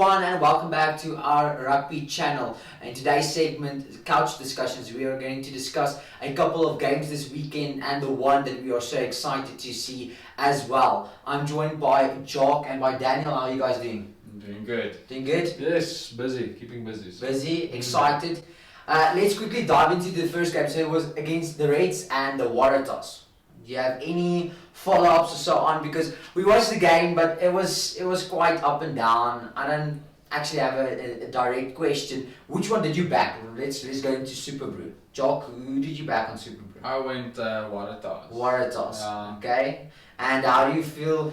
everyone, and welcome back to our rugby channel. In today's segment, Couch Discussions, we are going to discuss a couple of games this weekend and the one that we are so excited to see as well. I'm joined by Jock and by Daniel. How are you guys doing? Doing good. Doing good? Yes, busy, keeping busy. Busy, excited. Let's quickly dive into the first game. So it was against the Reds and the Waratahs. Do you have any follow-ups or so on? Because we watched the game, but it was quite up and down. I don't actually have a direct question. Which one did you back? Let's go into Super Brew. Jock, who did you back on Super Brew? I went Waratahs. Waratahs. Okay. And how do you feel?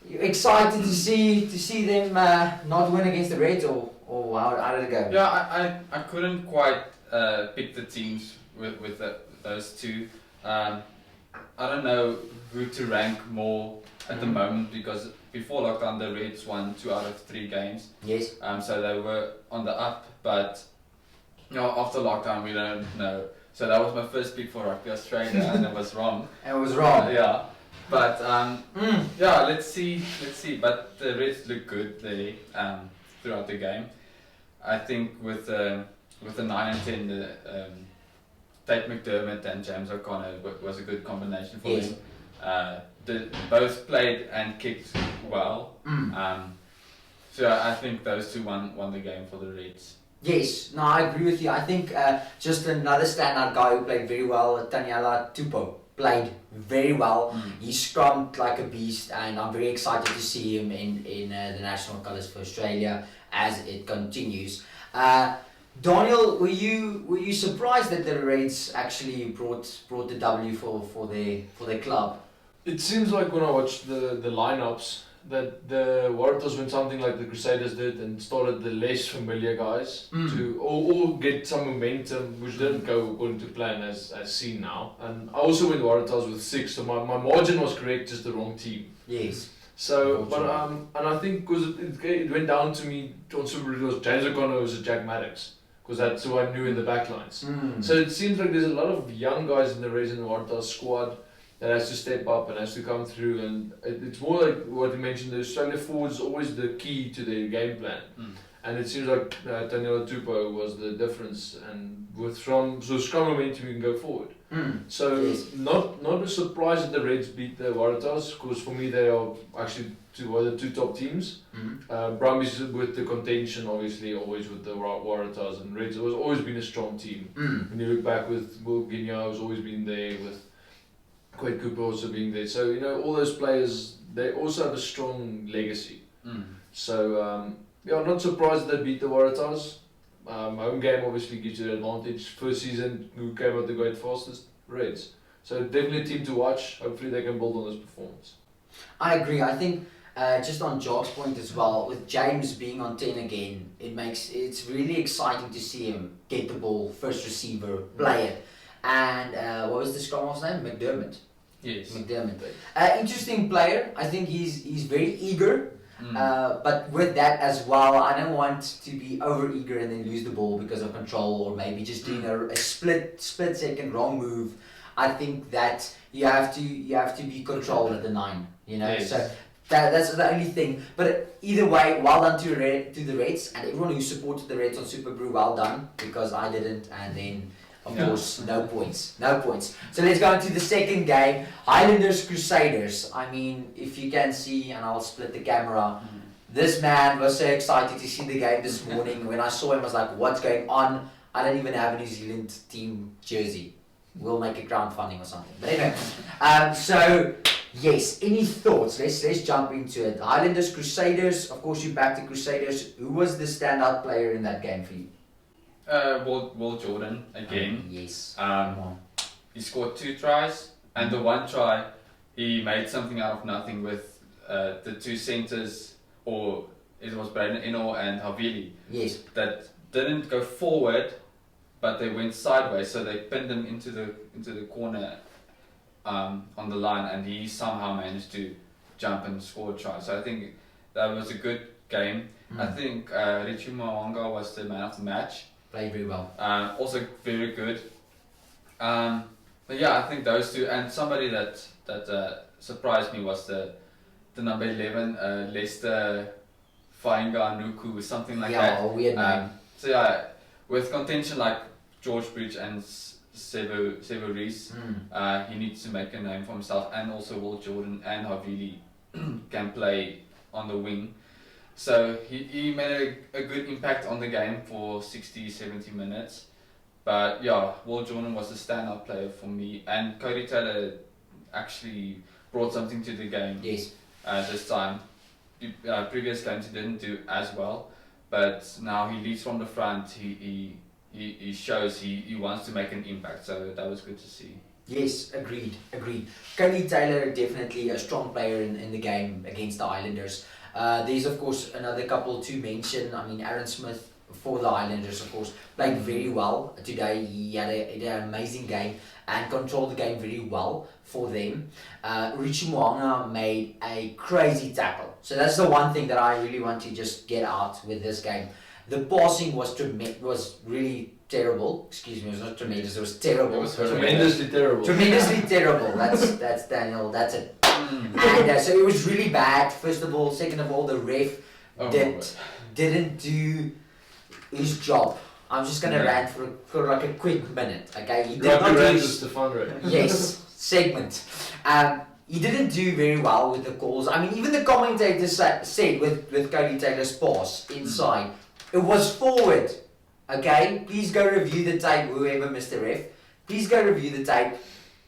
You excited to see them not win against the Reds, or how did it go? Yeah, I couldn't quite pick the teams with those two. I don't know who to rank more at the moment, because before lockdown the Reds won 2 out of 3 games. Yes. So they were on the up, but after lockdown we don't know. So that was my first pick for Rugby Australia, and it was wrong. It was wrong. Yeah. But yeah, let's see. But the Reds look good there throughout the game. I think with the 9 and 10, Tate McDermott and James O'Connor was a good combination for them. Both played and kicked well. So I think those two won the game for the Reds. Yes, no, I agree with you. I think just another standout guy who played very well, Taniela Tupou, played very well. He scrummed like a beast, and I'm very excited to see him in the national colours for Australia as it continues. Daniel, were you surprised that the Reds actually brought the W for their club? It seems like when I watched the lineups that the Waratahs went something like the Crusaders did and started the less familiar guys to all get some momentum, which didn't go according to plan as seen now. And I also went Waratahs with 6, so my margin was correct, just the wrong team. Yes. So, but and I think because it went down to me on Super Rugby was James O'Connor was Jack Maddox, because that's who I knew in the backlines. So it seems like there's a lot of young guys in the Reds and Waratahs squad that has to step up and has to come through, and it's more like what you mentioned, the Australia forward is always the key to their game plan. And it seems like Taniela Tupou was the difference, and with scrum momentum you can go forward. So not a surprise that the Reds beat the Waratahs, because for me they are actually the two top teams. Brumbies with the contention, obviously, always with the Waratahs, and Reds has always been a strong team. When you look back with Will Guignard has always been there, with Quade Cooper also being there. So all those players, they also have a strong legacy. So I'm not surprised that they beat the Waratahs. Home game obviously gives you the advantage. First season, who came out the gate fastest? Reds. So definitely a team to watch. Hopefully they can build on this performance. I agree. I think just on Jock's point as well, with James being on 10 again, it's really exciting to see him get the ball, first receiver, play it. And what was the scrum half's name? McDermott. Yes. McDermott. Interesting player. I think he's very eager. But with that as well, I don't want to be over eager and then lose the ball because of control, or maybe just doing a split second wrong move. I think that you have to be controlled at the 9. Yes. So that's the only thing. But either way, well done to the Reds, and everyone who supported the Reds on Super Brew, well done, because I didn't, and then of course no points. So let's go into the second game, Highlanders Crusaders. I mean, if you can see, and I'll split the camera, this man was so excited to see the game this morning. When I saw him, I was like, what's going on? I don't even have a New Zealand team jersey. We'll make it crowdfunding or something. But anyway, so yes, any thoughts? Let's jump into it. Highlanders Crusaders, of course you backed the Crusaders. Who was the standout player in that game for you? Will Jordan again. Yes. He scored 2 tries, and the 1 try he made something out of nothing with the 2 centres, or it was Braden Eno and Havili. Yes. That didn't go forward, but they went sideways, so they pinned him into the corner on the line, and he somehow managed to jump and score a try. So I think that was a good game. I think Richie Mwanga was the man of the match. Played very well. Also very good. But yeah, I think those two, and somebody that surprised me was the number 11 Leicester Fainga Nuku, something like Yeah, that. a weird name. So yeah, with contention like George Bridge and Sevo Reese, he needs to make a name for himself, and also Will Jordan and Havili can play on the wing. So he made a good impact on the game for 60, 70 minutes. But yeah, Will Jordan was the standout player for me, and Cody Taylor actually brought something to the game. Yes. This time. Previous games he didn't do as well, but now he leads from the front. He shows he wants to make an impact, so that was good to see. Yes, agreed. Cody Taylor, definitely a strong player in the game against the Islanders. There's of course another couple to mention. I mean, Aaron Smith for the Islanders, of course, played very well today. He had an amazing game and controlled the game very well for them. Richie Mo'unga made a crazy tackle. So that's the one thing that I really want to just get out with this game. The passing was really terrible. Excuse me, it was not tremendous, it was terrible. It was Tremendously terrible. Tremendously terrible. That's Daniel, that's it. And so it was really bad, first of all. Second of all, the ref didn't do his job. I'm just gonna rant for like a quick minute, okay? He did not do his yes segment. He didn't do very well with the calls. I mean, even the commentators said with Cody Taylor's pass inside, it was forward. Okay, please go review the tape. Whoever missed the ref, please go review the tape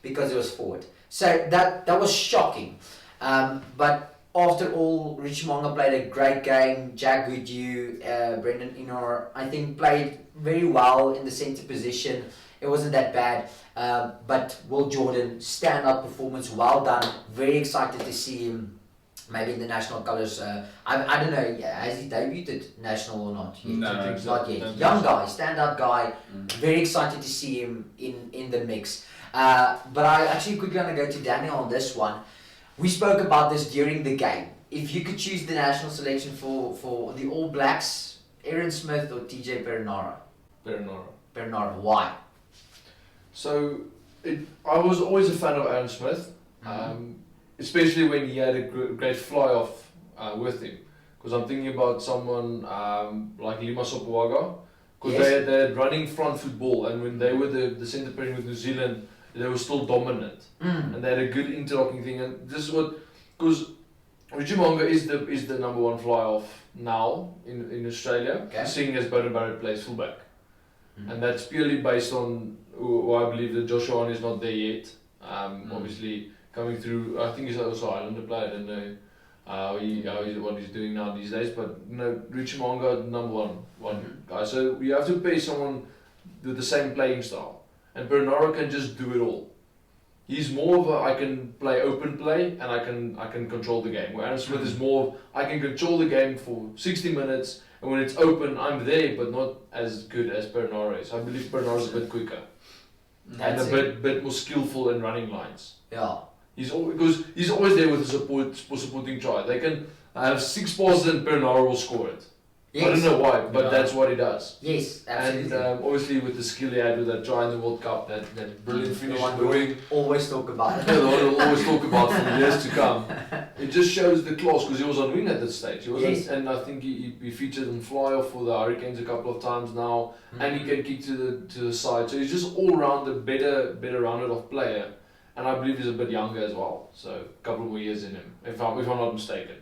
because it was forward. So that was shocking. But after all, Richie Mo'unga played a great game. Jack Goodhue, Brendan Inor, I think played very well in the centre position. It wasn't that bad. But Will Jordan, stand-up performance, well done. Very excited to see him maybe in the national colours. I don't know, has he debuted national or not yet? No, not yet. Young guy, stand-up guy. Very excited to see him in the mix. But I actually quickly want to go to Daniel on this one. We spoke about this during the game. If you could choose the national selection for the All Blacks, Aaron Smith or TJ Perinara? Perinara, why? So, I was always a fan of Aaron Smith, especially when he had a great fly-off with him. Because I'm thinking about someone like Lima Sopoaga, because they had running front football, and when they were the centre pairing with New Zealand, they were still dominant, and they had a good interlocking thing. And this is what, because Richie Mo'unga is the number one fly-off now in Australia, seeing as Barrett plays fullback. And that's purely based on I believe that Joshua On is not there yet. Obviously coming through, I think he's also Islander player. I don't know what he's doing now these days, but Richie Mo'unga number one guy. So you have to pay someone with the same playing style, and Perinara can just do it all. He's more of I can play open play and I can control the game. Where Aaron Smith is more of, I can control the game for 60 minutes, and when it's open, I'm there, but not as good as Perinara is. I believe Perinara is a bit quicker and a bit more skillful in running lines. Yeah. He's always there with the supporting try. They can have 6 passes and Perinara will score it. Yes. I don't know why, but that's what he does. Yes, absolutely. And obviously with the skill he had with that try in the World Cup, that brilliant finish in the wing. Always talk about it. The one we'll always talk about for the years to come. It just shows the class, because he was on wing at that stage. He wasn't, and I think he featured in fly-off for the Hurricanes a couple of times now, and he can kick to the side. So he's just all round a better rounded off player, and I believe he's a bit younger as well. So a couple more years in him, if I'm not mistaken.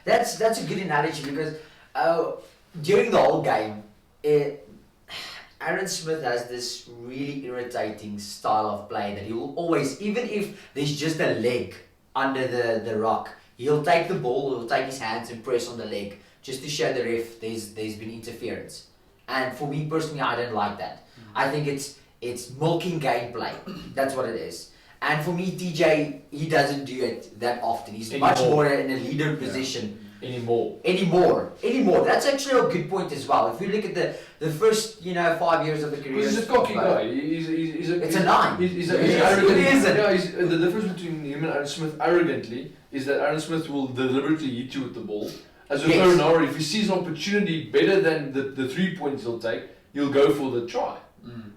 That's a good analogy, because during the whole game, Aaron Smith has this really irritating style of play that he will always, even if there's just a leg under the rock, he'll take the ball, he'll take his hands and press on the leg just to show the ref there's been interference. And for me personally, I don't like that. I think it's milking gameplay. That's what it is. And for me, TJ, he doesn't do it that often. He's much more in a leader position. Anymore. That's actually a good point as well. If you look at the first 5 years of the career, he's a cocky guy. It's a 9. He's arrogant. Yeah, the difference between him and Aaron Smith arrogantly is that Aaron Smith will deliberately hit you with the ball. As with Perinara, if he sees an opportunity better than the 3 points he'll take, he'll go for the try.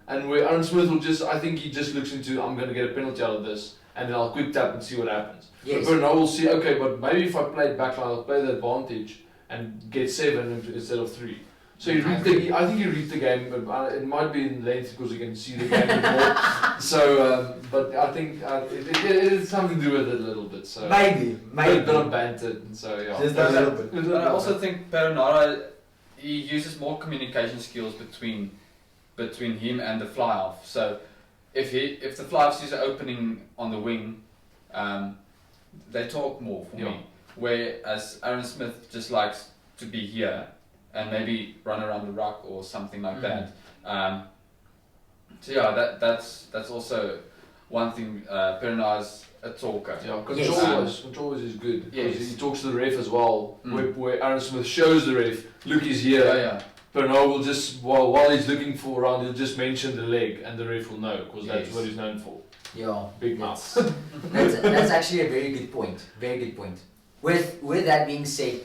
And where Aaron Smith will I think he just looks into, I'm going to get a penalty out of this, and then I'll quick tap and see what happens. Yes. But Perinara will see, okay, but maybe if I play it backline, I'll play the advantage and get 7 instead of 3. So I think he read the game, but it might be in length because you can see the game a bit more. So, but I think it has something to do with it a little bit. So maybe. A bit of banter, so yeah. Just a little bit. But I also think Perenara, he uses more communication skills between him and the fly-off. So if the fly-off sees an opening on the wing, they talk more for me. Whereas Aaron Smith just likes to be here and maybe run around the ruck or something like that. So yeah, that's also one thing. Perenara's a talker. Yeah, control is good. Yes. He talks to the ref as well. Where Aaron Smith shows the ref, look, he's here. Yeah. Perenara will just while he's looking for around, he'll just mention the leg, and the ref will know because that's what he's known for. Yeah. Big mouth. That's actually a very good point. Very good point. With that being said,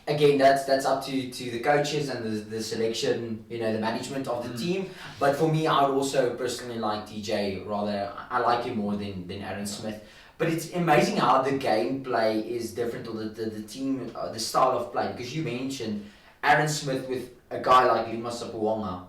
again, that's up to the coaches and the selection, the management of the team. But for me, I would also personally like DJ. Rather, I like him more than Aaron Smith. But it's amazing how the gameplay is different, or the team, the style of play. Because you mentioned Aaron Smith with a guy like Lima Sapuonga,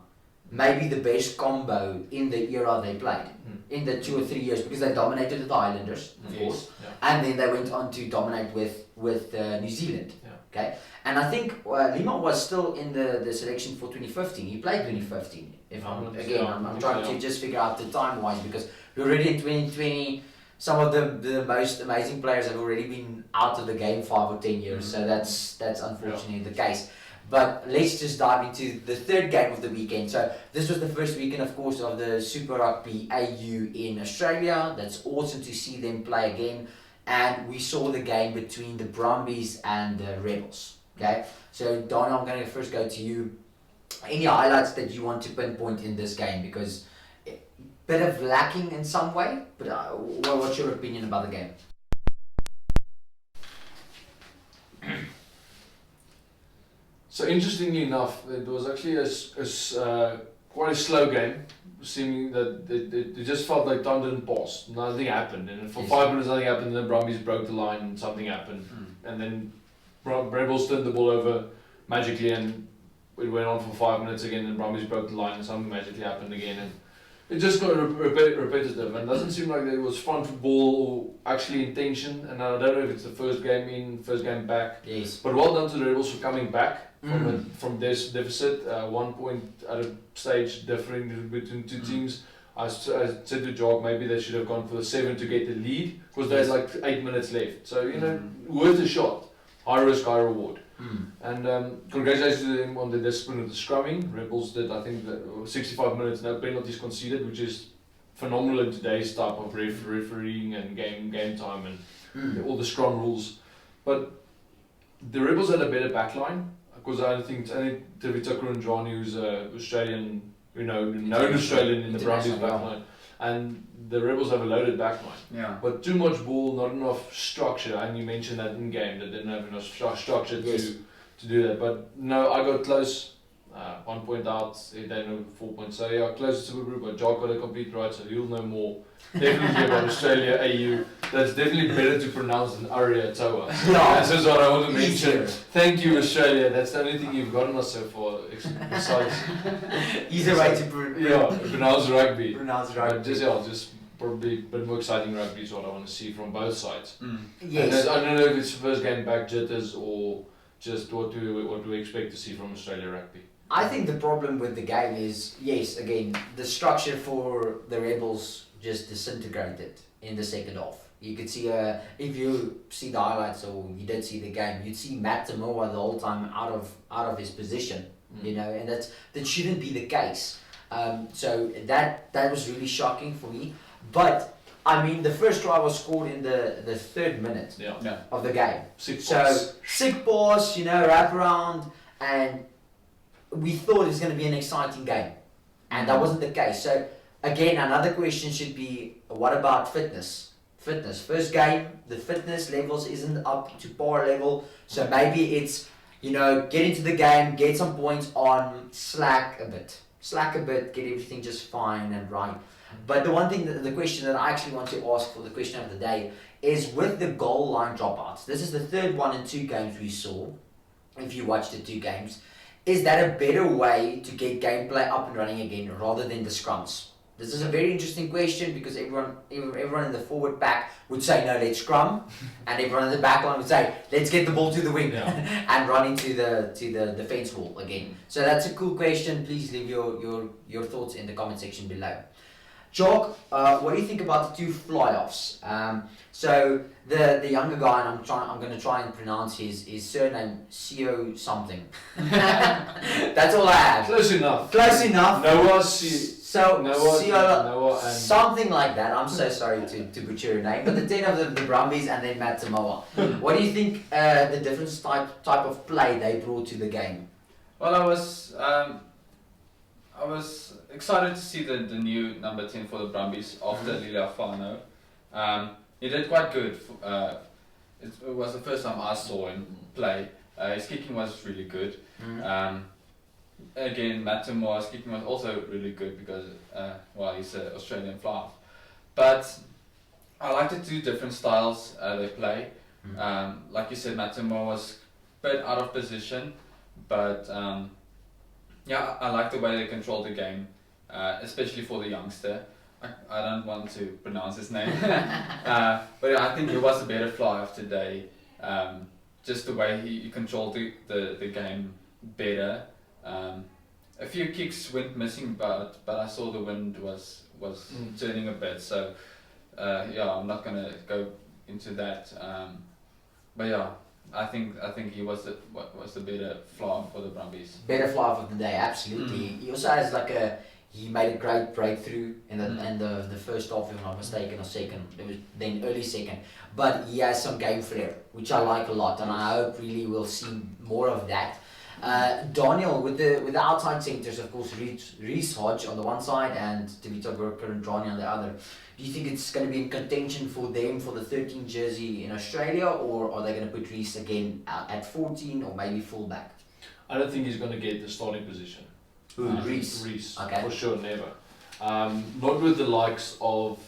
maybe the best combo in the era they played, in the 2 or 3 years, because they dominated the Highlanders, of course, and then they went on to dominate with New Zealand. Okay, and I think Lima was still in the selection for 2015. He played 2015. I'm trying to just figure out the time wise, because we're already in 2020. Some of the most amazing players have already been out of the game 5 or 10 years. So that's unfortunately the case. But let's just dive into the third game of the weekend. So this was the first weekend, of course, of the Super Rugby AU in Australia. That's awesome to see them play again. And we saw the game between the Brumbies and the Rebels. Okay, so Donna, I'm going to first go to you. Any highlights that you want to pinpoint in this game? Because a bit of lacking in some way, but what's your opinion about the game? So interestingly enough, it was actually quite a slow game, seeming that it just felt like time didn't pass. Nothing happened, and for 5 minutes nothing happened, and then Brumbies broke the line and something happened. And then Rebels turned the ball over magically, and it went on for 5 minutes again, and Brumbies broke the line and something magically happened again. And it just got repetitive, and it doesn't seem like there was fun football or actually intention. And I don't know if it's the first game in, first game back. Yes. But well done to the Rebels for coming back from this deficit. 1 point at a stage differing between two teams. I said to Jock, maybe they should have gone for the 7 to get the lead, because there's like 8 minutes left. So worth a shot. High risk, high reward. And congratulations to them on the discipline of the scrumming. Rebels did, I think, 65 minutes, no penalties conceded, which is phenomenal in today's type of refereeing and game time and all the scrum rules. But the Rebels had a better backline, because I think Tevita Kurundrani, who's Australian, known Australian in the Brumbies backline, and the Rebels have a loaded backline. Yeah. But too much ball, not enough structure, and you mentioned that in game, that didn't have enough structure to do that. But no, I got close. 1 point out, they know 4 points. So yeah, close to Super Group, but Jock got a complete right, so you'll know more. Definitely about Australia AU. That's definitely better to pronounce than Aotearoa. This is what I want to mention. Thank you, Australia. That's the only thing you've gotten us so far. Besides, Easier way to pronounce rugby. But just probably a bit more exciting rugby is what I want to see from both sides. Yes. And I don't know if it's first game back jitters or just what do we expect to see from Australia rugby. I think the problem with the game is, yes, again, the structure for the Rebels just disintegrated in the second half. You could see, if you see the highlights or you did see the game, you'd see Matt Tamoa the whole time out of his position, and that shouldn't be the case. So that was really shocking for me. But I mean, the first try was scored in the 3rd minute of the game. Sick pass, wrap around, and we thought it was going to be an exciting game, and that wasn't the case. So again, another question should be, what about fitness? First game, the fitness levels isn't up to par level, so maybe it's, get into the game, get some points on, slack a bit, get everything just fine and right. But the one thing, the question that I actually want to ask for the question of the day is, with the goal line dropouts, this is the 3rd one in 2 games we saw. if you watch the 2 games. Is that a better way to get gameplay up and running again rather than the scrums? This is a very interesting question because everyone in the forward pack would say no, let's scrum, and everyone in the back line would say let's get the ball to the wing and run into the defense wall again. So that's a cool question. Please leave your thoughts in the comment section below. Jock, what do you think about the 2 fly-offs? So the younger guy, and I'm going to try and pronounce his surname, Sio something. That's all I have. Close enough. Close enough. Noah and something like that. I'm so sorry to butcher your name, but the 10 of the Brumbies and then Matt Samoa. What do you think the different type of play they brought to the game? Well, I was excited to see the new number 10 for the Brumbies after Liliafano. He did quite good. It was the first time I saw him play. His kicking was really good. Again, Matt Samoa's kicking was also really good because, he's an Australian fly-off. But I like the 2 different styles they play. Like you said, Matt Samoa was a bit out of position, but I like the way they control the game, especially for the youngster. I don't want to pronounce his name, but I think he was a better fly-off today. Just the way he controlled the game better. A few kicks went missing, but I saw the wind was turning a bit. So I'm not gonna go into that. But yeah, I think he was the better fly-off for the Brumbies. Better fly-off of the day, absolutely. He also has he made a great breakthrough in the first half, if I'm not mistaken, or second. It was then early second. But he has some game flair, which I like a lot, and I hope really we'll see more of that. Daniel, with the outside centres, of course, Reece Hodge on the one side and Tavita Burker and Johnny on the other. Do you think it's going to be in contention for them for the 13 jersey in Australia, or are they going to put Reece again at 14 or maybe fullback? I don't think he's going to get the starting position. Reece. Okay. For sure, never. Not with the likes of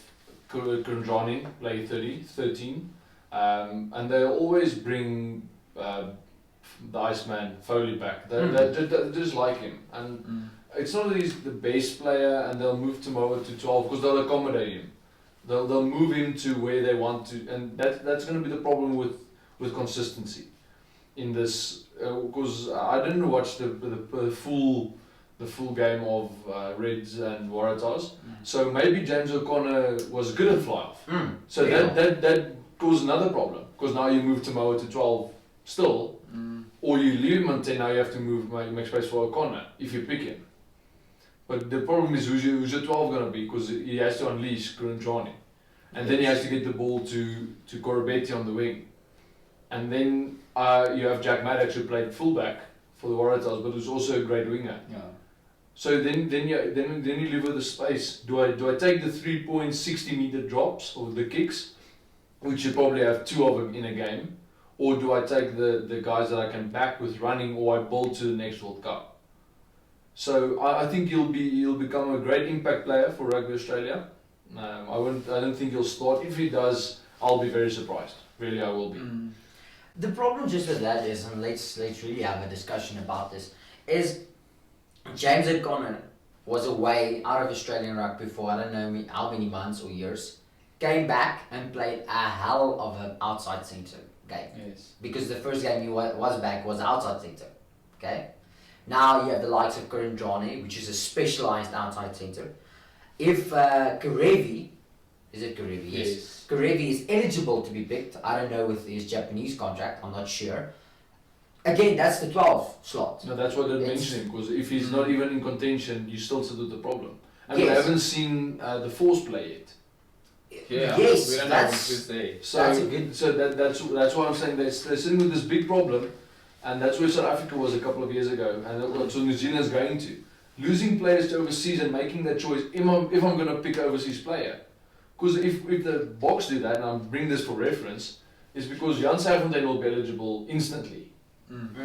Kundrani, play 13. And they'll always bring the Iceman, Foley back. They just like him. And it's not that he's the base player and they'll move Tomoa to 12 because they'll accommodate him. They'll move him to where they want to, and that's going to be the problem with consistency in this. Because I didn't watch the full game of Reds and Waratahs, so maybe James O'Connor was good at fly-off. So that caused another problem because now you move Tomoa to 12 still, or you leave him on 10. Now you have to make space for O'Connor if you pick him. But the problem is who's your 12 going to be, because he has to unleash Kurandrani. And then he has to get the ball to Corabetti on the wing. And then you have Jack Maddox, who played fullback for the Waratahs, but who's also a great winger. Yeah. So then you live with the space. Do I take the 3.60 meter drops or the kicks, which you probably have 2 of them in a game, or do I take the guys that I can back with running, or I build to the next World Cup? So I think he'll become a great impact player for Rugby Australia. I don't think he'll start. If he does, I'll be very surprised. Really, I will be. The problem just with that is, and let's really have a discussion about this, is James O'Connor was away out of Australian rugby for I don't know how many months or years, came back and played a hell of an outside centre game. Yes. Because the first game he was back was outside centre. Okay? Now you have the likes of Kurandrani, which is a specialised outside centre. If Karevi, is it Karevi? Yes. Karevi is eligible to be picked. I don't know with his Japanese contract, I'm not sure. Again, that's the 12 slot. No, that's what I mentioned him, because if he's not even in contention, you still see the problem. And we haven't seen the Force play yet. Yeah, yes, we don't that's why I'm saying they're sitting with this big problem, and that's where South Africa was a couple of years ago, and that's what New Zealand's going to. Losing players to overseas and making that choice, if I'm going to pick an overseas player. Because if the Boks do that, and I'm bringing this for reference, is because Jan Safontein will be eligible instantly.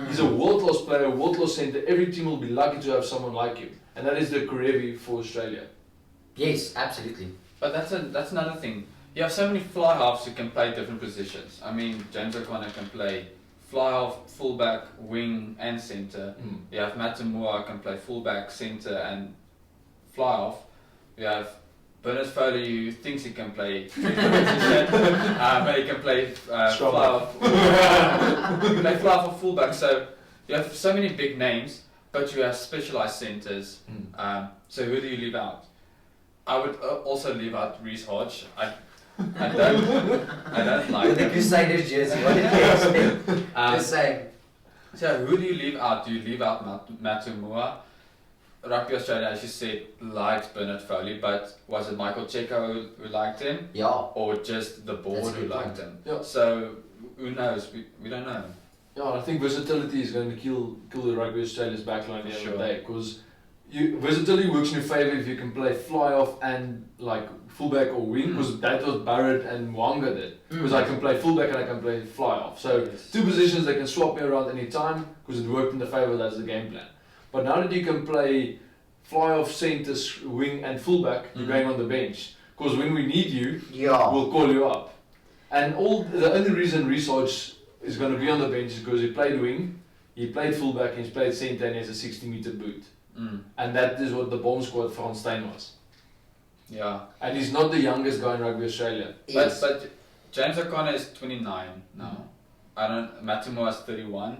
He's a world-class player, world-class centre. Every team will be lucky to have someone like him. And that is the Karevi for Australia. Yes, absolutely. But that's another thing. You have so many fly-halves who can play different positions. I mean, James O'Connor can play fly off, fullback, wing, and centre. You have Matamua can play fullback, centre, and fly off. You have Bernard Foley who thinks he can play position, but he can play fly off. He can play fly off or fullback. So you have so many big names, but you have specialised centres. So who do you leave out? I would also leave out Reece Hodge. I don't like With the him. Crusaders jersey, what did you expect? The same. So who do you leave out? Do you leave out Matamua? Rugby Australia, as you said, likes Bernard Foley, but was it Michael Checo who liked him? Yeah. Or just the board That's a who good liked point. him? Yeah. So who knows? We don't know. Yeah, I think versatility is going to kill the Rugby Australia's backline the other day, because versatility works in your favour if you can play fly off and like fullback or wing, because that was Barrett and Mwanga did. Because I can play fullback and I can play fly off. So two positions they can swap me around any time because it worked in the favour. That's the game plan. But now that you can play fly off, centre, wing, and fullback, you're going on the bench. Because when we need you, we'll call you up. And the only reason Reece Hodge is going to be on the bench is because he played wing, he played fullback, and he played centre, and he has a 60-metre boot. And that is what the bomb squad Van Steyn was. Yeah. And he's not the youngest guy in Rugby Australia. Yes. But James O'Connor is 29 now. Matamua is 31.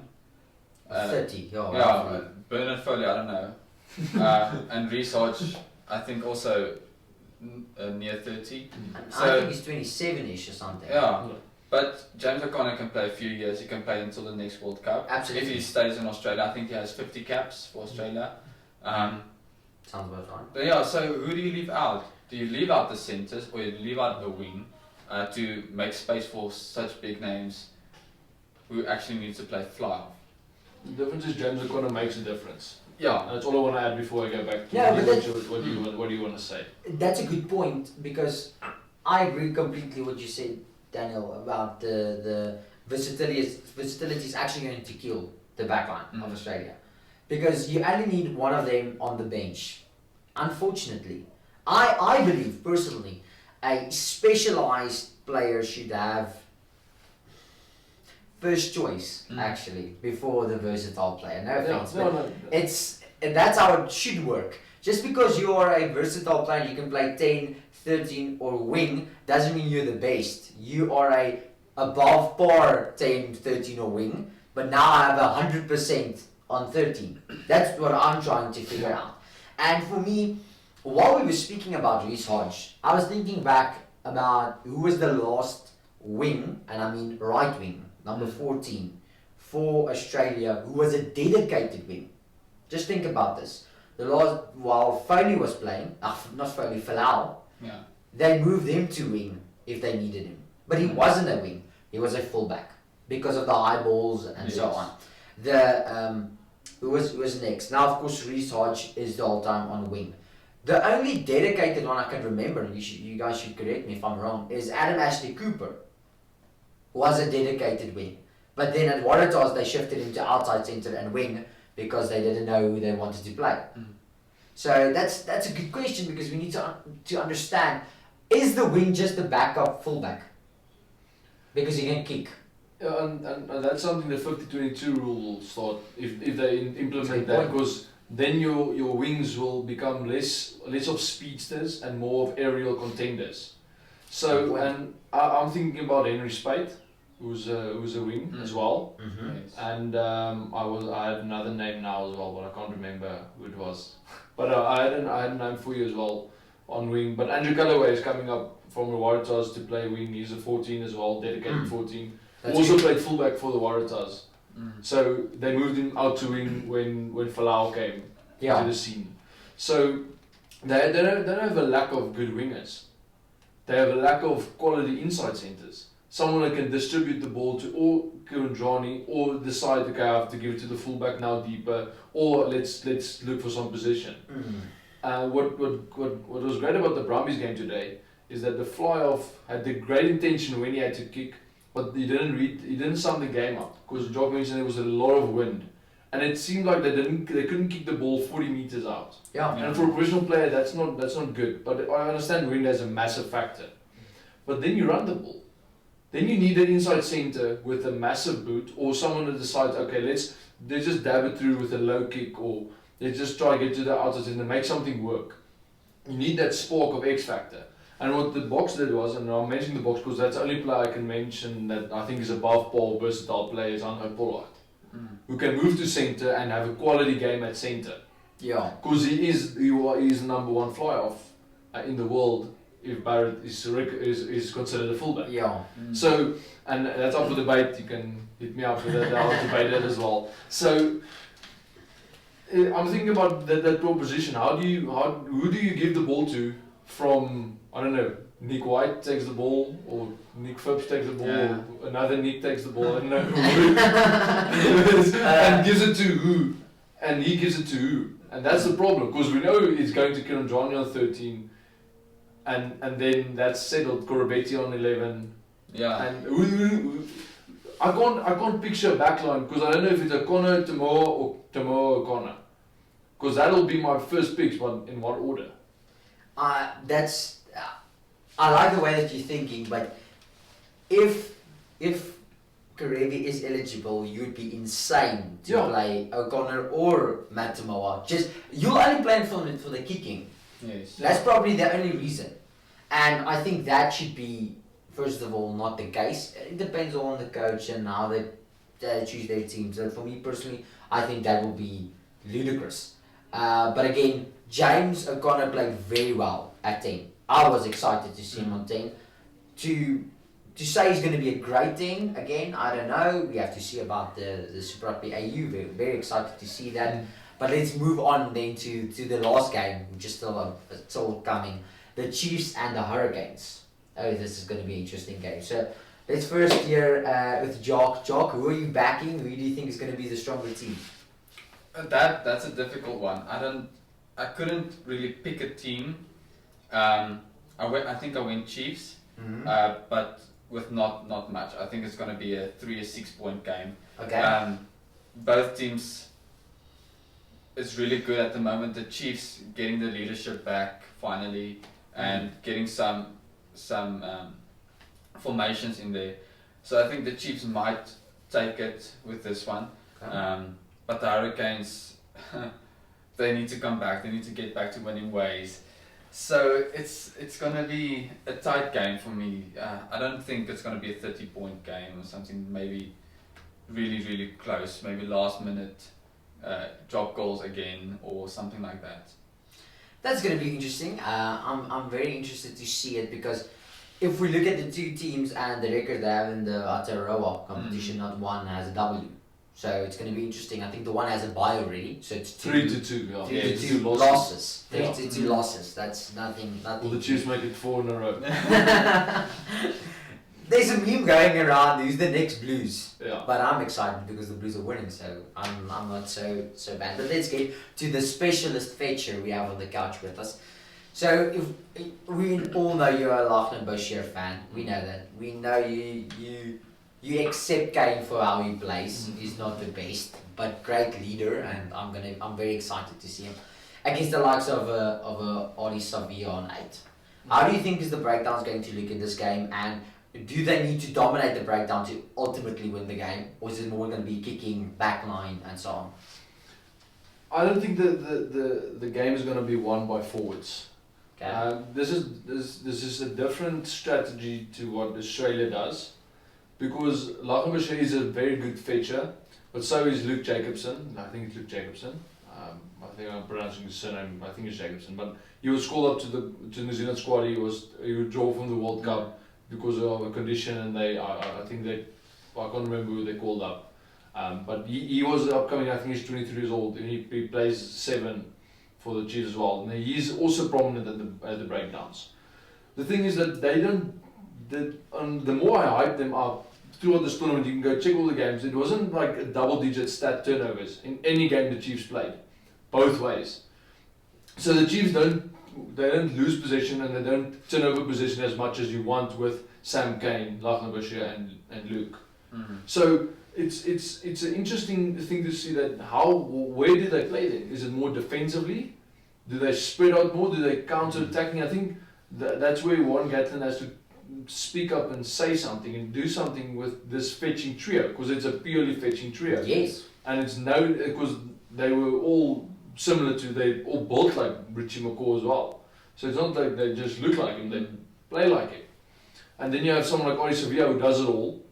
30. Yeah, Bernard Foley, I don't know. And Reece Hodge, I think also near 30. I think he's 27ish or something. Yeah, but James O'Connor can play a few years. He can play until the next World Cup. Absolutely. If he stays in Australia, I think he has 50 caps for Australia. Sounds about right. But yeah, so who do you leave out? Do you leave out the centres or you leave out the wing to make space for such big names who actually need to play fly off? The difference is James O'Connor makes a difference. Yeah. That's all I want to add before I go back to what do you want to say? That's a good point, because I agree completely what you said, Daniel, about the versatility is actually going to kill the backline of Australia, because you only need one of them on the bench. Unfortunately, I believe personally a specialised player should have first choice actually before the versatile player. No offense, but that's how it should work. Just because you are a versatile player, you can play 10, 13 or wing, doesn't mean you're the best. You are a above par 10, 13 or wing, but now I have 100% on 13. That's what I'm trying to figure out. And for me, while we were speaking about Reece Hodge, I was thinking back about who was the last wing, and I mean right wing, number 14, for Australia, who was a dedicated wing. Just think about this. While Foley was playing, not Foley, Falau, they moved him to wing if they needed him. But he wasn't a wing, he was a fullback because of the high balls and so on. Who was next? Now, of course, Reece Hodge is the whole time on wing. The only dedicated one I can remember, and you guys should correct me if I'm wrong, is Adam Ashley Cooper. Was a dedicated wing. But then at Waratahs they shifted him to outside centre and wing because they didn't know who they wanted to play. So that's a good question, because we need to understand, is the wing just a backup fullback? Because he can kick. Yeah, and that's something the 50-22 rule will start if they implement that, because then your wings will become less of speedsters and more of aerial contenders. So, and I'm thinking about Henry Spate, who's a wing as well, and I had another name now as well, but I can't remember who it was. But I had a name for you as well on wing. But Andrew Callaway is coming up from the Waratahs to play wing. He's a 14 as well, dedicated 14. That's also good. played fullback for the Waratahs. So they moved him out to wing when Falau came to the scene. So they don't have a lack of good wingers. They have a lack of quality inside centres. Someone that can distribute the ball to or Kurandrani, or decide, okay, I have to give it to the fullback now deeper, or let's look for some position. What was great about the Brumbies game today is that the fly off had the great intention when he had to kick, but he didn't sum the game up, because Jock mentioned there was a lot of wind, and it seemed like they couldn't kick the ball 40 meters out. And for a professional player, that's not good. But I understand wind as a massive factor. But then you run the ball. then you need an inside centre with a massive boot, or someone that decides, okay, let's just dab it through with a low kick, or let's just try to get to the outside and make something work. You need that spark of X factor. And what the box did was, and I'm mentioning the box because that's the only player I can mention that I think is above par versatile player is Hanko Pollard, who can move to centre and have a quality game at centre. Yeah. Because he is the number one fly-off in the world if Barrett is considered a fullback. Yeah. So, and that's up for debate. You can hit me up with that. I'll debate that as well. So, I'm thinking about that proposition. Who do you give the ball to from, I don't know, Nick White takes the ball, or Nick Phipps takes the ball, or another Nick takes the ball, I don't know who, and gives it to who, and he gives it to who. And that's the problem, because we know he's going to Kiranjani on 13, and then that's settled, Corabetti on 11. Yeah. And I can't picture a backline, because I don't know if it's a Connor, Tomoa, or Tomoa or Connor. Because that'll be my first picks, but in what order? I like the way that you're thinking, but if Karevi is eligible, you'd be insane to play O'Connor or Matamoa. Just you'll only play him for the kicking. Yes. That's probably the only reason, and I think that should be first of all not the case. It depends on the coach and how they choose their teams. And for me personally, I think that will be ludicrous. But again, James O'Connor played very well at 10. I was excited to see him on 10. To say he's going to be a great 10, again, I don't know. We have to see about the Super Rugby AU. Very, very excited to see that. But let's move on then to the last game, which is still coming. The Chiefs and the Hurricanes. Oh, this is going to be an interesting game. So let's first hear with Jock. Jock, who are you backing? Who do you think is going to be the stronger team? That's a difficult one. I couldn't really pick a team. I think I went Chiefs, but with not much. I think it's going to be a 3 or 6 point game. Okay. Both teams is really good at the moment. The Chiefs getting the leadership back finally and getting some formations in there. So I think the Chiefs might take it with this one. Okay. But the Hurricanes, they need to come back. They need to get back to winning ways. So it's going to be a tight game for me. I don't think it's going to be a 30-point game or something. Maybe really, really close. Maybe last minute drop goals again or something like that. That's going to be interesting. I'm very interested to see it because if we look at the two teams and the record they have in the Aotearoa competition, not one has a W. So it's going to be interesting. I think the one has a bye already, so it's 3-2. Yeah. 3-2 losses. 3-2 losses. That's nothing. Will the Chiefs make it 4 in a row? There's a meme going around. Who's the next Blues? Yeah. But I'm excited because the Blues are winning, so I'm not so bad. But let's get to the specialist feature we have on the couch with us. So if we all know you're a Lachlan Boshier fan, we know that. We know you accept Kane for how he plays. He's not the best, but great leader, and I'm very excited to see him against the likes of Adi Savia on 8. How do you think is the breakdown going to look in this game, and do they need to dominate the breakdown to ultimately win the game, or is it more going to be kicking, backline, and so on? I don't think the game is going to be won by forwards. Okay. This is a different strategy to what Australia does. Because Lachlan is a very good fetcher, but so is Luke Jacobson. I think it's Luke Jacobson. I think I'm pronouncing his surname. I think it's Jacobson. But he was called up to the New Zealand squad. He would draw from the World Cup because of a condition, and I can't remember who they called up. But he was upcoming. I think he's 23 years old, and he plays 7 for the Chiefs as well. And he's also prominent at the breakdowns. The thing is that they don't. The more I hype them up throughout this tournament, you can go check all the games. It wasn't like a double-digit stat turnovers in any game the Chiefs played, both ways. So the Chiefs don't lose possession and they don't turn over possession as much as you want with Sam Cane, Lachlan Boshier, and Luke. So it's an interesting thing to see that where do they play then? Is it more defensively? Do they spread out more? Do they counter attacking? I think that's where Warren Gatland has to speak up and say something and do something with this fetching trio, because it's a purely fetching trio. Yes. And it's no, because they were all similar to, they all built like Richie McCaw as well. So it's not like they just look like him, they play like it. And then you have someone like Ori Sevilla who does it all.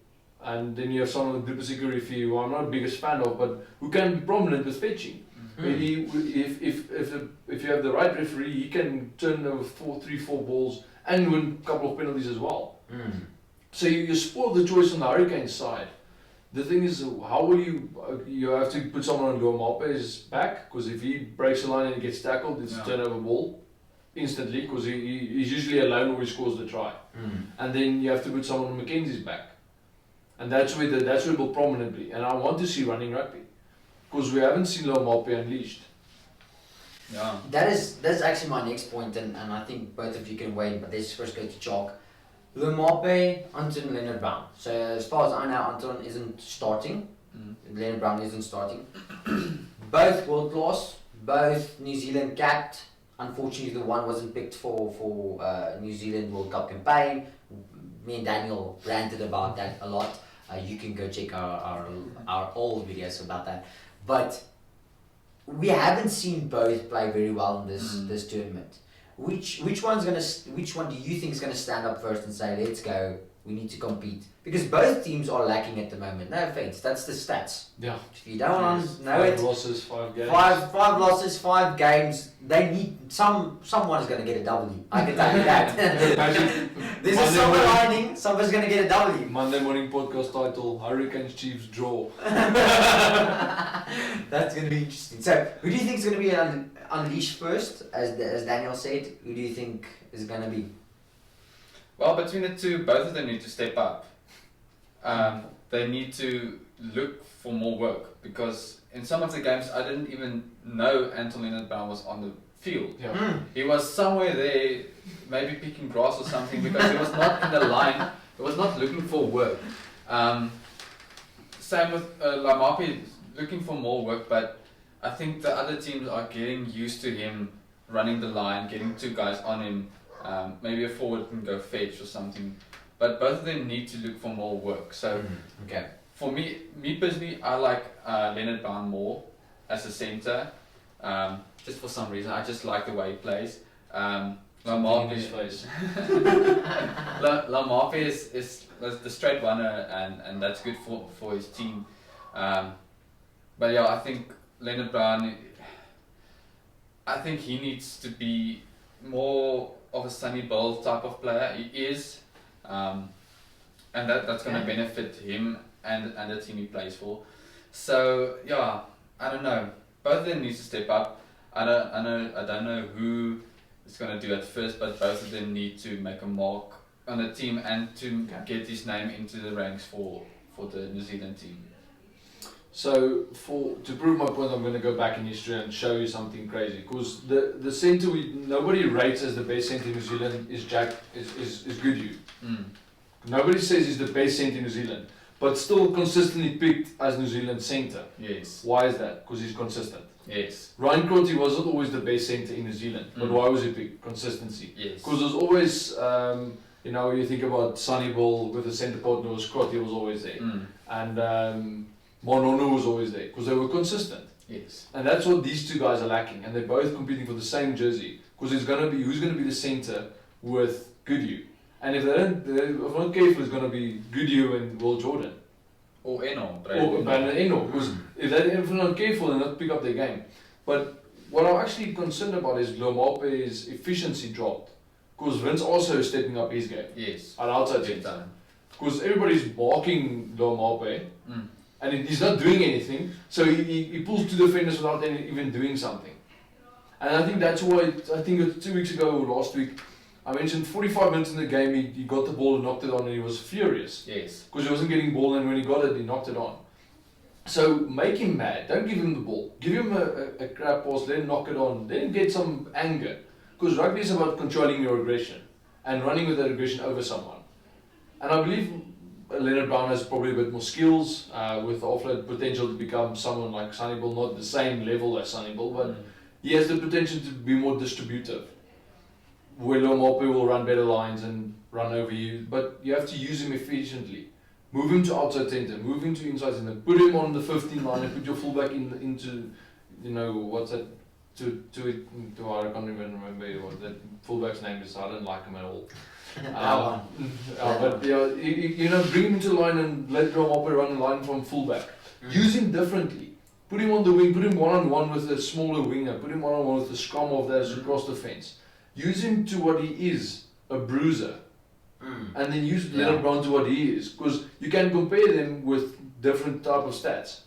And then you have someone like Dripa Sigarifi, who I'm not the biggest fan of, but who can be prominent with fetching. Maybe if you have the right referee, he can turn over 3-4 balls and win a couple of penalties as well. So you spoil the choice on the Hurricanes side. The thing is, how will you have to put someone on Lomape's back, because if he breaks the line and he gets tackled, it's a turnover ball instantly, because he's usually alone or he scores the try. And then you have to put someone on Mackenzie's back. And that's where it will prominently. And I want to see running rugby, because we haven't seen Lomape unleashed. Yeah. That's actually my next point, and I think both of you can wait, but let's first go to Chalk. Lomape, Anton, Leonard Brown. So as far as I know, Anton isn't starting. Leonard Brown isn't starting. Both world class, both New Zealand capped. Unfortunately, the one wasn't picked for New Zealand World Cup campaign. Me and Daniel ranted about that a lot. You can go check our old videos about that. But we haven't seen both play very well in this tournament. Which one do you think is gonna stand up first and say, let's go, we need to compete? Because both teams are lacking at the moment. No offense, that's the stats. Yeah. If you don't want to know it, 5 losses, 5 games. Five losses, 5 games. They need someone is gonna get a W. I can tell you that. There's a silver lining. Someone's gonna get a W. Monday morning podcast title: Hurricanes Chiefs draw. That's gonna be interesting. So, who do you think is gonna be unleashed first? As Daniel said, who do you think is gonna be? Well, between the two, both of them need to step up. They need to look for more work, because in some of the games I didn't even know Anton Leonard Brown was on the field. Yeah. He was somewhere there, maybe picking grass or something, because he was not in the line. He was not looking for work. Same with Lamapi, looking for more work, but I think the other teams are getting used to him running the line, getting 2 guys on him. Maybe a forward can go fetch or something, but both of them need to look for more work. So, okay. For me personally, I like Leonard Brown more as a centre. Just for some reason, I just like the way he plays. Lamape is the straight runner, and that's good for his team. But yeah, I think Leonard Brown, I think he needs to be more of a Sonny Bill type of player. He is, and that's going to benefit him and the team he plays for. So yeah, I don't know. Both of them need to step up. I don't know who is going to do it first, but both of them need to make a mark on the team and to get his name into the ranks for the New Zealand team. So to prove my point, I'm going to go back in history and show you something crazy. Because the centre nobody rates as the best centre in New Zealand is Goodhue. Nobody says he's the best centre in New Zealand, but still consistently picked as New Zealand centre. Yes. Why is that? Because he's consistent. Yes. Ryan Crotty wasn't always the best centre in New Zealand, but why was he picked? Consistency. Yes. Because there's always, you think about Sonny Bill with the centre partner, Crotty was always there. And Monono was always there, because they were consistent. Yes. And that's what these 2 guys are lacking, and they're both competing for the same jersey, because who's going to be the centre with Goodhue? And if they're not careful, it's going to be Goodhue and Will Jordan. Or Eno. Or Brandon Eno, because if they're not careful, they'll not pick up their game. But what I'm actually concerned about is Lomape's efficiency dropped, because Vince also is stepping up his game. Yes. At outside centre. Because everybody's barking Lomape, and he's not doing anything, so he pulls 2 defenders without even doing something. And I think that's why, I think 2 weeks ago or last week, I mentioned 45 minutes in the game, he got the ball and knocked it on, and he was furious. Yes. Because he wasn't getting ball, and when he got it, he knocked it on. So make him mad, don't give him the ball. Give him a crap pass, let him knock it on, then get some anger. Because rugby is about controlling your aggression and running with that aggression over someone. And I believe Leonard Brown has probably a bit more skills with the offload potential to become someone like Sonny Bill, not the same level as Sonny Bill, but he has the potential to be more distributive. where Lomope will run better lines and run over you, but you have to use him efficiently. Move him to outside centre, move him to inside centre, put him on the 15 line and put your fullback into, what's that, I can't even remember what that fullback's name is, I don't like him at all. But bring him into the line and let Lomope run the line from fullback. Use him differently. Put him on the wing, put him one-on-one with a smaller winger, put him one-on-one with the scrum of those across the fence. Use him to what he is, a bruiser. And then use Leonard Brown to what he is. Because you can compare them with different type of stats.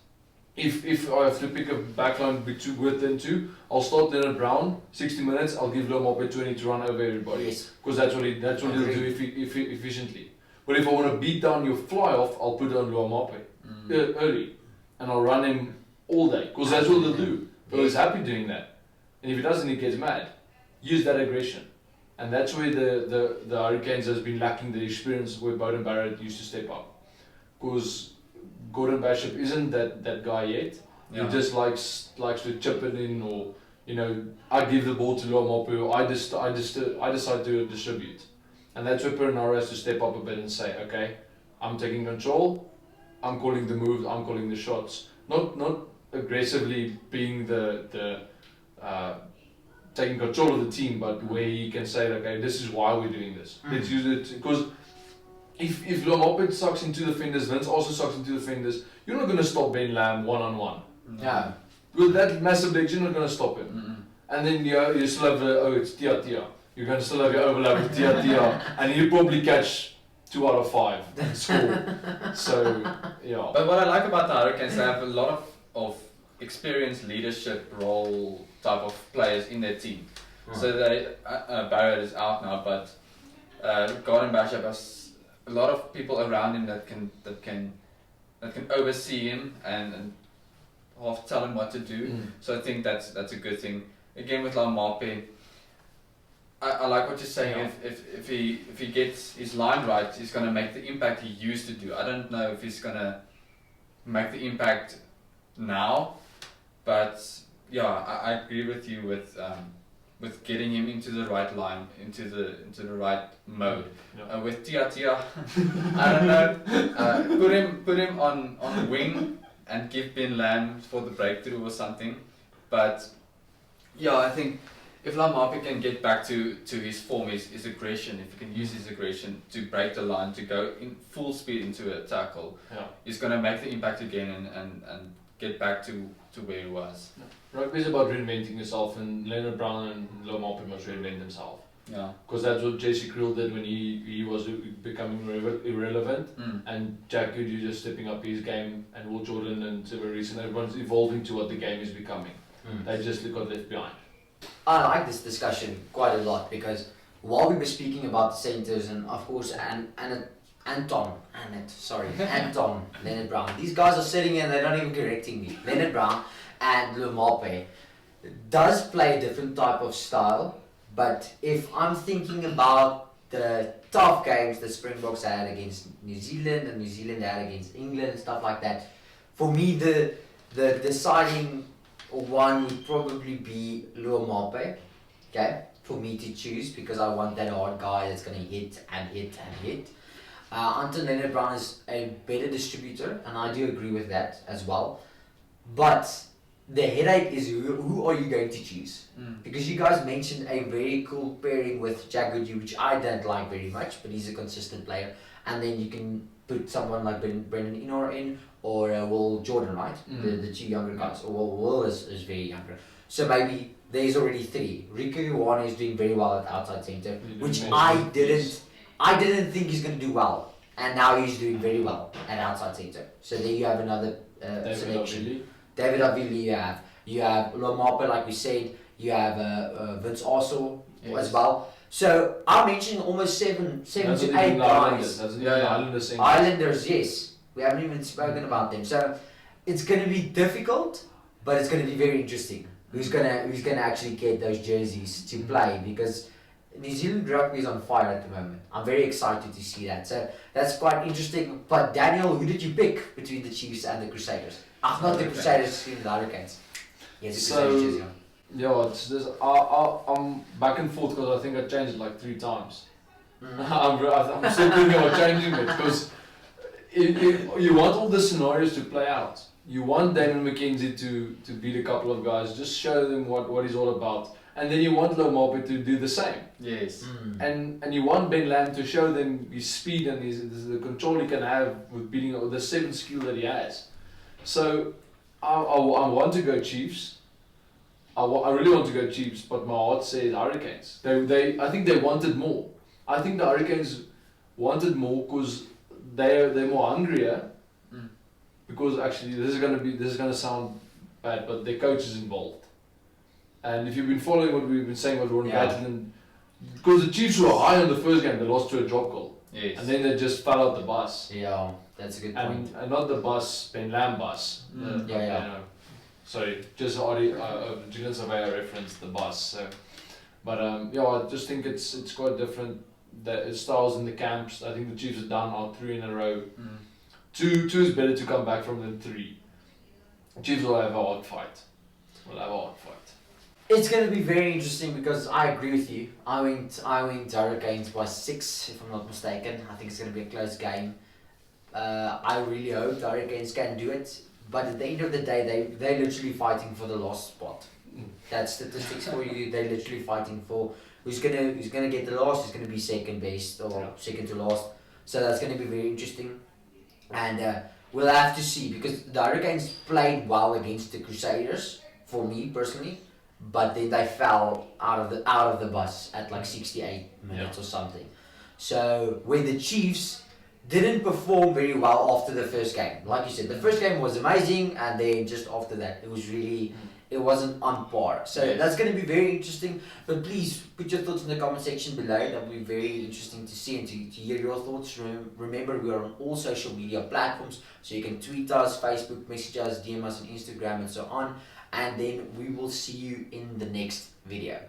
If I have to pick a backline with them two, I'll start Leonard Brown, 60 minutes, I'll give Lomope 20 to run over everybody. Because that's what he'll do efficiently. But if I want to beat down your fly-off, I'll put on Lomope early. And I'll run him all day. Because that's what he'll do. But he's happy doing that. And if he doesn't, he gets mad. Use that aggression. And that's where the Hurricanes has been lacking the experience where Bowden Barrett used to step up. Because Gordon Bishop isn't that guy yet. He just likes to chip it in, or I give the ball to Lomope, or I decide to distribute. And that's where Perinara has to step up a bit and say, okay, I'm taking control, I'm calling the moves, I'm calling the shots. Not aggressively being the taking control of the team, but where he can say, okay, this is why we're doing this. Let's use it, because if Lomope sucks into the defenders, Vince also sucks into the defenders, you're not going to stop Ben Lamb one-on-one. Yeah. With that massive legs, you're not going to stop him. And then you still have it's Tia Tia. You're going to still have your overlap with Tia Tia, and you probably catch 2 out of 5 and score. So, yeah. But what I like about the Hurricanes, they have a lot of experienced leadership role type of players in their team. So they Barrett is out now, but Gordon Bishop has a lot of people around him that can oversee him and half tell him what to do. So I think that's a good thing. Again with Lomope, I like what you're saying. If he gets his line right, he's gonna make the impact he used to do. I don't know if he's gonna make the impact now, but yeah, I agree with you with getting him into the right line, into the right mode. With Tia Tia, I don't know. Put him on the wing and give Ben Lamb for the breakthrough or something. But yeah, I think if Lomope can get back to his form, his aggression, if he can use his aggression to break the line, to go in full speed into a tackle, he's going to make the impact again and get back to where he was. Rugby is about reinventing yourself, and Leonard Brown and Lomope must reinvent themselves. Yeah. Because that's what J.C. Kriel did when he was becoming irrelevant, and Jack Goody just stepping up his game, and Will Jordan and Severus, and everyone's evolving to what the game is becoming. They just got left behind. I like this discussion quite a lot, because while we were speaking about the centres and of course Anton, Leonard Brown, these guys are sitting here and they're not even correcting me. Leonard Brown and Lomope does play a different type of style, but if I'm thinking about the tough games the Springboks had against New Zealand and New Zealand had against England and stuff like that, for me the deciding one would probably be Lomope, okay, for me to choose, because I want that hard guy that's going to hit and hit and hit. Anton Leonard Brown is a better distributor, and I do agree with that as well. But the headache is who are you going to choose? Because you guys mentioned a very cool pairing with Jack Goody, which I don't like very much, but he's a consistent player. And then you can put someone like Brendan Inor in, or Will Jordan, right? The two younger guys. Or Will is very younger. So maybe there's already 3. Riku Ioane is doing very well at outside centre, which I didn't think he's going to do well. And now he's doing very well at outside centre. So there you have another selection. David Avili, you have Lomope, like we said, you have Vince Arsel as well. So I'm mentioning almost 7 to 8 guys. Islanders, yes. We haven't even spoken about them. So it's going to be difficult, but it's going to be very interesting. Who's gonna actually get those jerseys to play, because New Zealand rugby is on fire at the moment. I'm very excited to see that. So that's quite interesting. But Daniel, who did you pick between the Chiefs and the Crusaders? Not the Crusaders, the Hurricanes. Yes, the Crusaders jersey on. Yeah, it's just, I'm back and forth because I think I changed it like 3 times. I'm still thinking about changing it because you want all the scenarios to play out. You want Damon McKenzie to beat a couple of guys, just show them what he's all about. And then you want Lomope to do the same. Yes. And you want Ben Lam to show them his speed and the control he can have with beating the 7 skill that he has. So I want to go Chiefs. I really want to go Chiefs, but my heart says Hurricanes. I think they wanted more. I think the Hurricanes wanted more because they're more hungrier. Because actually, this is gonna sound bad, but their coach is involved. And if you've been following what we've been saying about Ron Gatland, because the Chiefs were high on the first game, they lost to a drop goal. Yes. And then they just fell out the bus. Yeah, that's a good point. And not the bus, Ben Lam bus. Sorry, just Julian Surveyor referenced the bus. So, but I just think it's quite different. The styles in the camps. I think the Chiefs are down now 3 in a row. Two is better to come back from than 3. The Chiefs will have a hard fight. It's going to be very interesting because I agree with you. I went Hurricanes by 6, if I'm not mistaken. I think it's going to be a close game. I really hope the Hurricanes can do it. But at the end of the day, they're literally fighting for the last spot. That's statistics for you. They're literally fighting for who's gonna get the last. Who's gonna be second best or second to last. So that's going to be very interesting. And we'll have to see because the Hurricanes played well against the Crusaders for me personally. But then they fell out of the bus at like 68 minutes or something. So where the Chiefs didn't perform very well after the first game. Like you said, the first game was amazing, and then just after that, it wasn't on par. So that's going to be very interesting. But please put your thoughts in the comment section below. That will be very interesting to see and to hear your thoughts. Remember, we are on all social media platforms, so you can tweet us, Facebook, message us, DM us on Instagram, and so on. And then we will see you in the next video.